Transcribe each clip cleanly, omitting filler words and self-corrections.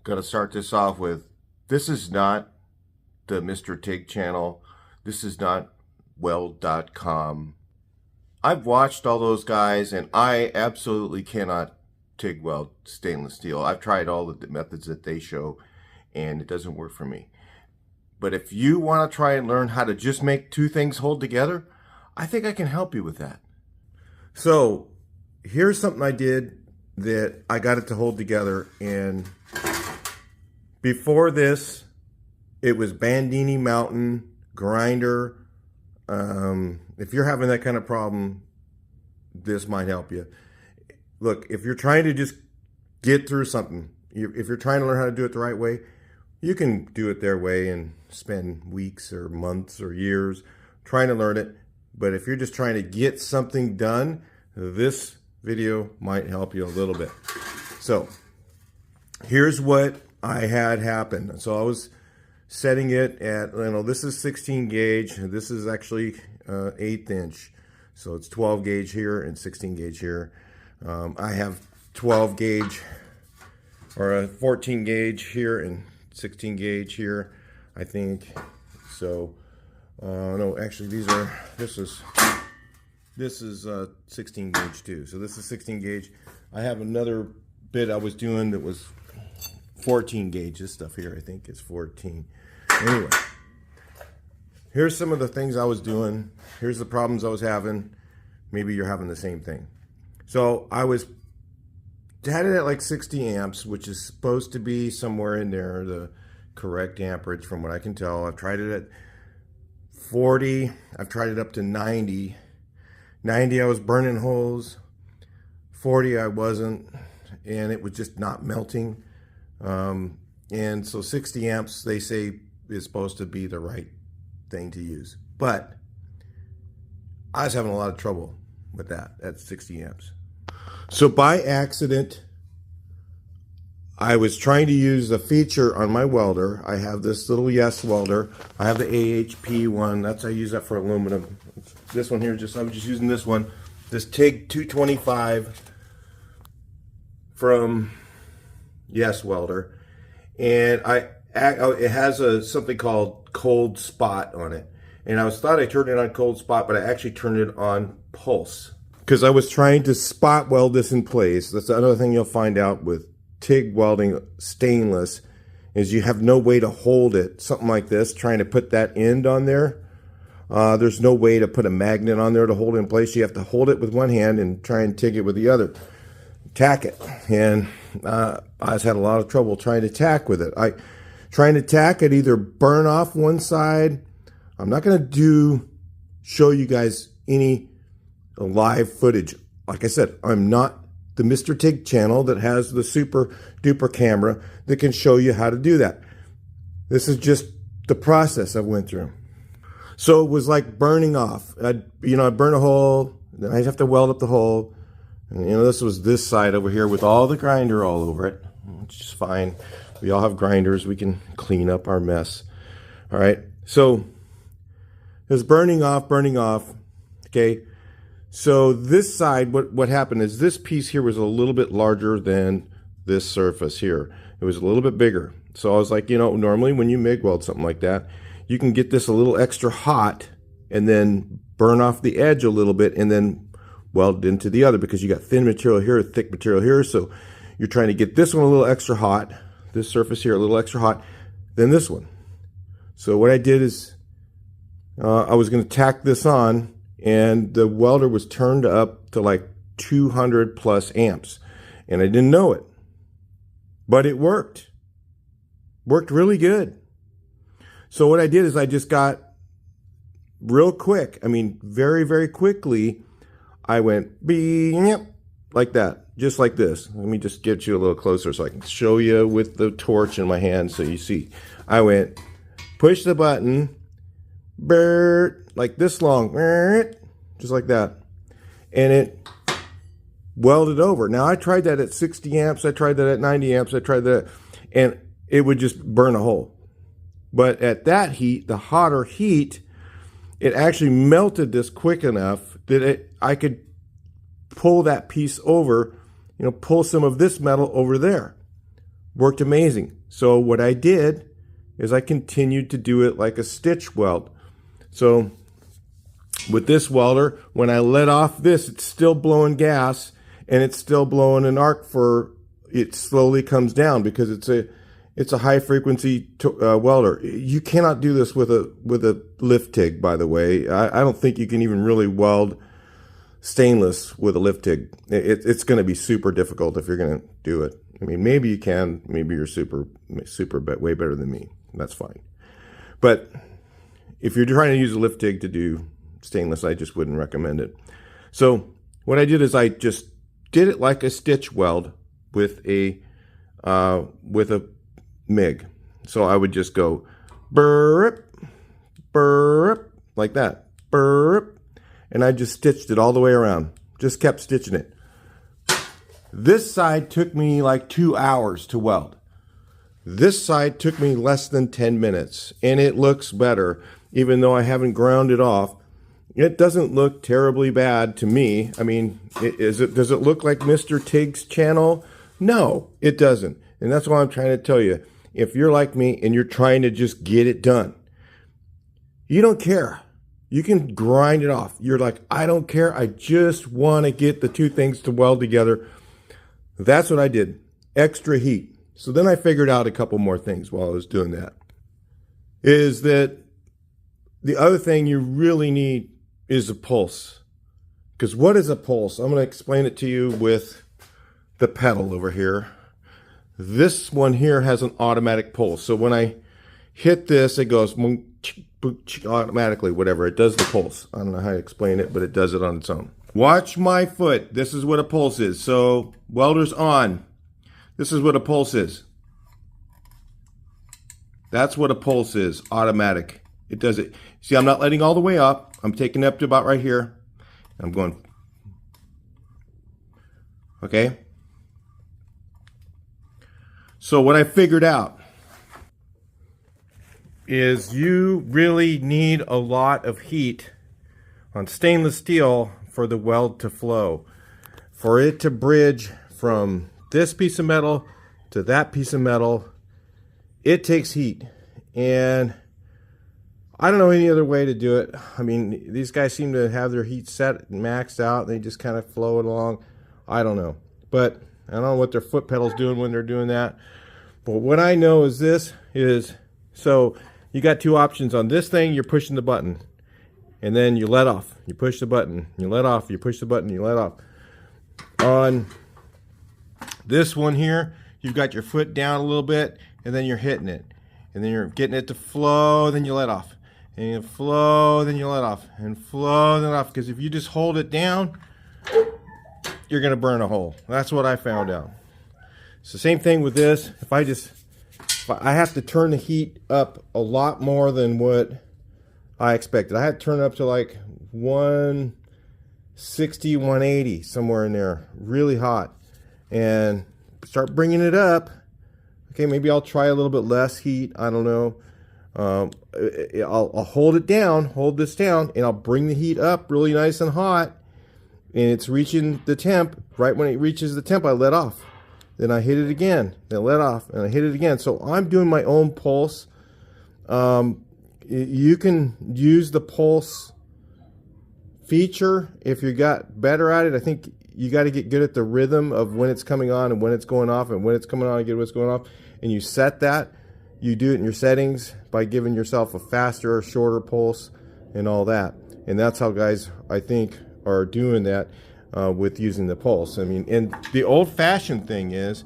Got to start this off with, this is not the Mr. TIG channel. This is not weld.com. I've watched all those guys and I absolutely cannot TIG weld stainless steel. I've tried all the methods that they show and it doesn't work for me. But if you want to try and learn how to just make two things hold together, I think I can help you with that. So here's something I did that I got it to hold together, and before this it was Bandini Mountain grinder. If you're having that kind of problem, this might help you. Look, if you're trying to just get through something, if you're trying to learn how to do it the right way, you can do it their way and spend weeks or months or years trying to learn it. But if you're just trying to get something done, this video might help you a little bit. So here's what I had happen. So I was setting it at, this is 16 gauge. This is actually 1/8 inch. So it's 12 gauge here and 16 gauge here. I have 12 gauge or a 14 gauge here and 16 gauge here, I think. So no, actually this is 16 gauge too. So this is 16 gauge. I have another bit I was doing that was 14 gauge. This stuff here I think is 14. Anyway, here's some of the things I was doing. Here's the problems I was having. Maybe you're having the same thing. So I had it at like 60 amps, which is supposed to be somewhere in there, the correct amperage from what I can tell. I've tried it at 40. I've tried it up to 90. 90 I was burning holes. 40 I wasn't, and it was just not melting. And so 60 amps they say is supposed to be the right thing to use. But I was having a lot of trouble with that at 60 amps. So by accident, I was trying to use a feature on my welder. I have this little Yes welder. I have the AHP one. I use that for aluminum. This one here, I was just using this one. This TIG 225 from Yes welder. And it has something called cold spot on it. And I thought I turned it on cold spot, but I actually turned it on pulse. Because I was trying to spot weld this in place. That's another thing you'll find out with TIG welding stainless, is you have no way to hold it. Something like this, trying to put that end on there. There's no way to put a magnet on there to hold it in place. You have to hold it with one hand and try and TIG it with the other. Tack it. And I just had a lot of trouble trying to tack with it. Trying to tack it, either burn off one side. I'm not going to show you guys any live footage. Like I said, I'm not the Mr. TIG channel that has the super duper camera that can show you how to do that. This is just the process I went through. So it was like burning off. I'd burn a hole, then I'd have to weld up the hole. And this was this side over here with all the grinder all over it, which is fine. We all have grinders. We can clean up our mess. All right. So it was burning off. Okay. So this side, what happened is this piece here was a little bit larger than this surface here. It was a little bit bigger. So I was like, normally when you MIG weld something like that, you can get this a little extra hot and then burn off the edge a little bit and then weld into the other, because you got thin material here, thick material here. So you're trying to get this one a little extra hot, this surface here a little extra hot than this one. So what I did is I was going to tack this on, and the welder was turned up to like 200 plus amps, and I didn't know it, but it worked really good. So what I did is I just got real quick, very, very quickly, I went beep, like that, just like this. Let me just get you a little closer so I can show you with the torch in my hand so you see. I went, push the button, like this long, just like that. And it welded over. Now I tried that at 60 amps, I tried that at 90 amps, I tried that, and it would just burn a hole. But at that heat, the hotter heat, it actually melted this quick enough that I could pull that piece over, pull some of this metal over there. Worked amazing. So what I did is I continued to do it like a stitch weld. So with this welder, when I let off this, it's still blowing gas and it's still blowing an arc for, it slowly comes down because it's a high frequency welder. You cannot do this with a lift TIG, by the way. I don't think you can even really weld stainless with a lift TIG. It's going to be super difficult if you're going to do it. I mean, maybe you can. Maybe you're way better than me. That's fine. But if you're trying to use a lift TIG to do stainless, I just wouldn't recommend it. So what I did is I just did it like a stitch weld with a MIG. So I would just go burp, burp, like that, burp, and I just stitched it all the way around. Just kept stitching it. This side took me like 2 hours to weld. This side took me less than 10 minutes, and it looks better, even though I haven't ground it off. It doesn't look terribly bad to me. I mean, does it look like Mr. TIG's channel? No, it doesn't. And that's why I'm trying to tell you, if you're like me and you're trying to just get it done, you don't care. You can grind it off. You're like, I don't care. I just want to get the two things to weld together. That's what I did. Extra heat. So then I figured out a couple more things while I was doing that. Is that the other thing you really need is a pulse. Because what is a pulse? I'm going to explain it to you with the pedal over here. This one here has an automatic pulse. So when I hit this, it goes automatically, whatever. It does the pulse. I don't know how to explain it, but it does it on its own. Watch my foot. This is what a pulse is. So welder's on. This is what a pulse is. That's what a pulse is. Automatic. It does it. See, I'm not letting all the way up. I'm taking it up to about right here. I'm going. Okay. So what I figured out is you really need a lot of heat on stainless steel for the weld to flow. For it to bridge from this piece of metal to that piece of metal, it takes heat. And I don't know any other way to do it. I mean, these guys seem to have their heat set and maxed out. They just kind of flow it along. I don't know. But I don't know what their foot pedal's doing when they're doing that. But what I know is this is, so you got two options on this thing. You're pushing the button and then you let off. You push the button, you let off, you push the button, you let off. On this one here, you've got your foot down a little bit and then you're hitting it. And then you're getting it to flow, then you let off. And you flow, then you let off. And flow, then off. Because if you just hold it down, you're going to burn a hole. That's what I found out. It's the same thing with this. If I have to turn the heat up a lot more than what I expected. I had to turn it up to like 160, 180, somewhere in there. Really hot. And start bringing it up. Okay, maybe I'll try a little bit less heat. I don't know. I'll hold it down, hold this down, and I'll bring the heat up really nice and hot. And it's reaching the temp. Right when it reaches the temp, I let off. Then I hit it again, then let off, and I hit it again. So I'm doing my own pulse. You can use the pulse feature if you got better at it. I think you got to get good at the rhythm of when it's coming on and when it's going off, and when it's coming on and get what's going off. And you set that. You do it in your settings by giving yourself a faster or shorter pulse and all that. And that's how guys, I think, are doing that. With using the pulse. I mean, and the old-fashioned thing is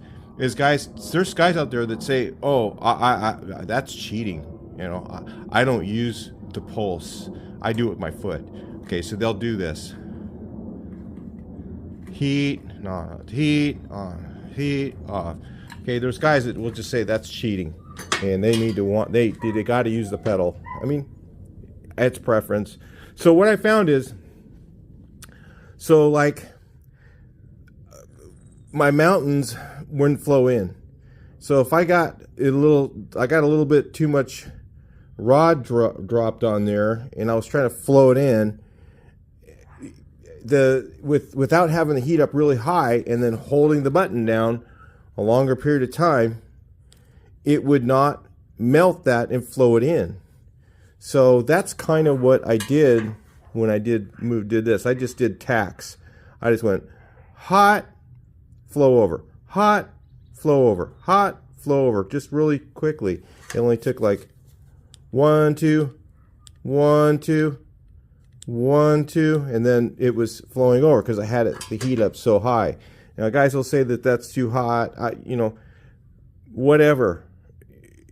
guys, there's guys out there that say, oh, that's cheating. You know, I don't use the pulse. I do it with my foot. Okay, so they'll do this. Heat, no, heat, on, heat, off. Okay, there's guys that will just say that's cheating, and they need to they got to use the pedal. I mean, it's preference. So what I found is, so like my mountains wouldn't flow in. So if I got a little bit too much rod dropped on there, and I was trying to flow it in, without having the heat up really high and then holding the button down a longer period of time, it would not melt that and flow it in. So that's kind of what I did when I did this. I just did tacks. I just went hot, flow over, hot, flow over, hot, flow over, just really quickly. It only took like 1, 2, 1, 2, 1, 2, and then it was flowing over because I had the heat up so high. Now guys will say that that's too hot. You know, whatever.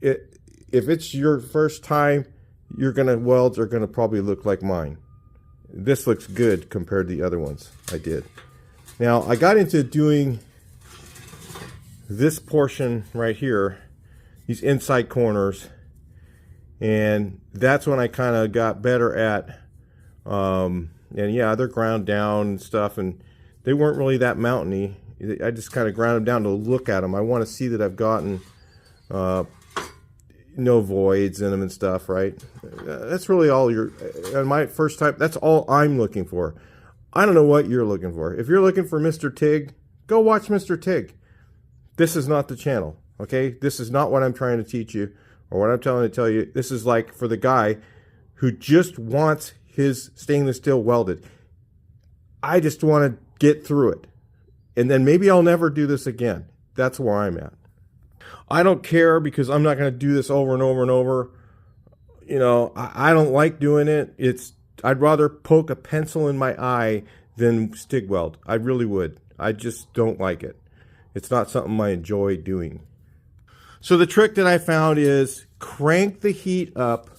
If it's your first time, welds are gonna probably look like mine. This looks good compared to the other ones I did. Now I got into doing this portion right here, these inside corners, and that's when I kind of got better at, and yeah, they're ground down and stuff, and they weren't really that mountainy. I just kind of ground them down to look at them. I want to see that I've gotten no voids in them and stuff, right? That's really all on my first time, that's all I'm looking for. I don't know what you're looking for. If you're looking for Mr. TIG, go watch Mr. TIG. This is not the channel, okay? This is not what I'm trying to teach you or what I'm trying to tell you. This is like for the guy who just wants his stainless steel welded. I just want to get through it. And then maybe I'll never do this again. That's where I'm at. I don't care because I'm not going to do this over and over and over. You know, I don't like doing it. I'd rather poke a pencil in my eye than stick weld. I really would. I just don't like it. It's not something I enjoy doing. So the trick that I found is crank the heat up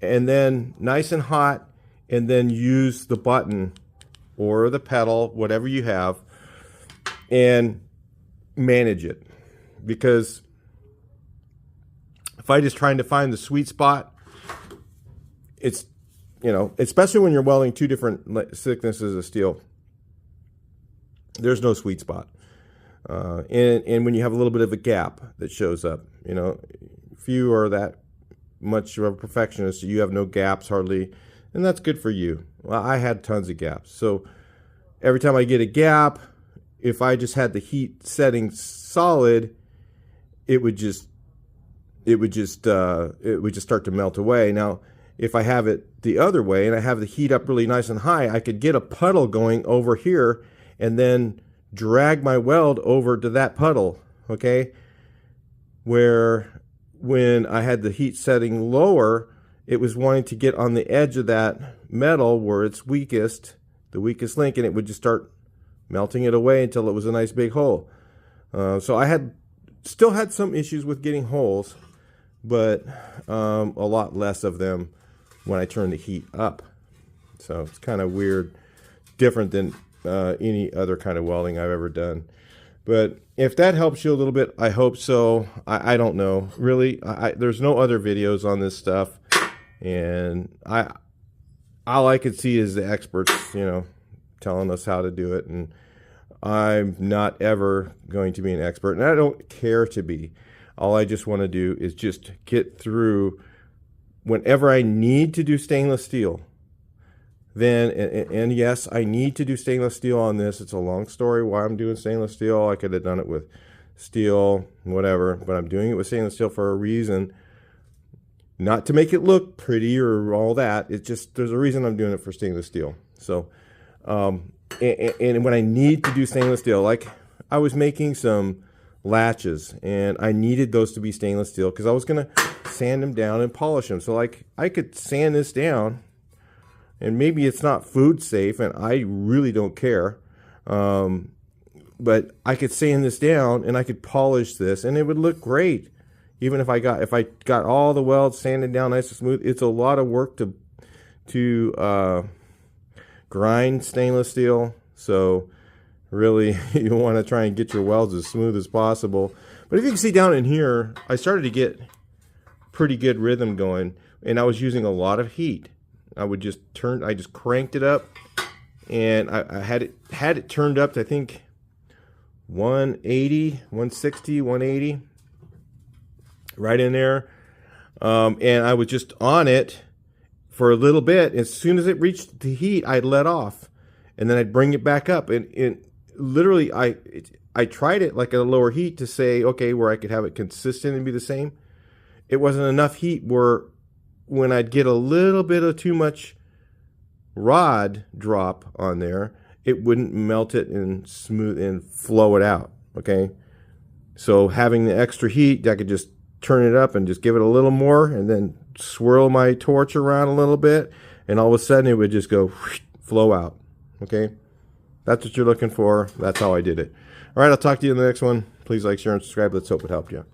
and then nice and hot, and then use the button or the pedal, whatever you have, and manage it. Because if I just trying to find the sweet spot, it's, you know, especially when you're welding two different thicknesses of steel, there's no sweet spot. And when you have a little bit of a gap that shows up, you know, if you are that much of a perfectionist, you have no gaps hardly, and that's good for you. Well, I had tons of gaps. So every time I get a gap, if I just had the heat setting solid, it would just start to melt away. Now, if I have it the other way and I have the heat up really nice and high, I could get a puddle going over here and then drag my weld over to that puddle, okay? Where when I had the heat setting lower, it was wanting to get on the edge of that metal where it's weakest, the weakest link, and it would just start melting it away until it was a nice big hole. So I still had some issues with getting holes, but a lot less of them when I turned the heat up. So it's kind of weird, different than any other kind of welding I've ever done. But if that helps you a little bit, I hope so. I don't know. Really, there's no other videos on this stuff. And all I could see is the experts, you know, telling us how to do it. And I'm not ever going to be an expert. And I don't care to be. All I just want to do is just get through whenever I need to do stainless steel. Then, and yes, I need to do stainless steel on this. It's a long story why I'm doing stainless steel. I could have done it with steel, whatever, but I'm doing it with stainless steel for a reason. Not to make it look pretty or all that. It's just, there's a reason I'm doing it for stainless steel. So, and when I need to do stainless steel, like I was making some latches and I needed those to be stainless steel because I was going to sand them down and polish them. So like I could sand this down, and maybe it's not food safe, and I really don't care. But I could sand this down, and I could polish this, and it would look great. Even if I got all the welds sanded down nice and smooth, it's a lot of work to grind stainless steel. So really, you want to try and get your welds as smooth as possible. But if you can see down in here, I started to get pretty good rhythm going, and I was using a lot of heat. I just cranked it up, and I had it turned up to, I think, 180, 160, 180, right in there. And I was just on it for a little bit. As soon as it reached the heat, I'd let off, and then I'd bring it back up. And literally, I I tried it like at a lower heat to say, okay, where I could have it consistent and be the same. It wasn't enough heat where when I'd get a little bit of too much rod drop on there, it wouldn't melt it and smooth and flow it out. Okay. So having the extra heat, I could just turn it up and just give it a little more and then swirl my torch around a little bit, and all of a sudden it would just go flow out. Okay. That's what you're looking for. That's how I did it. All right. I'll talk to you in the next one. Please like, share, and subscribe. Let's hope it helped you.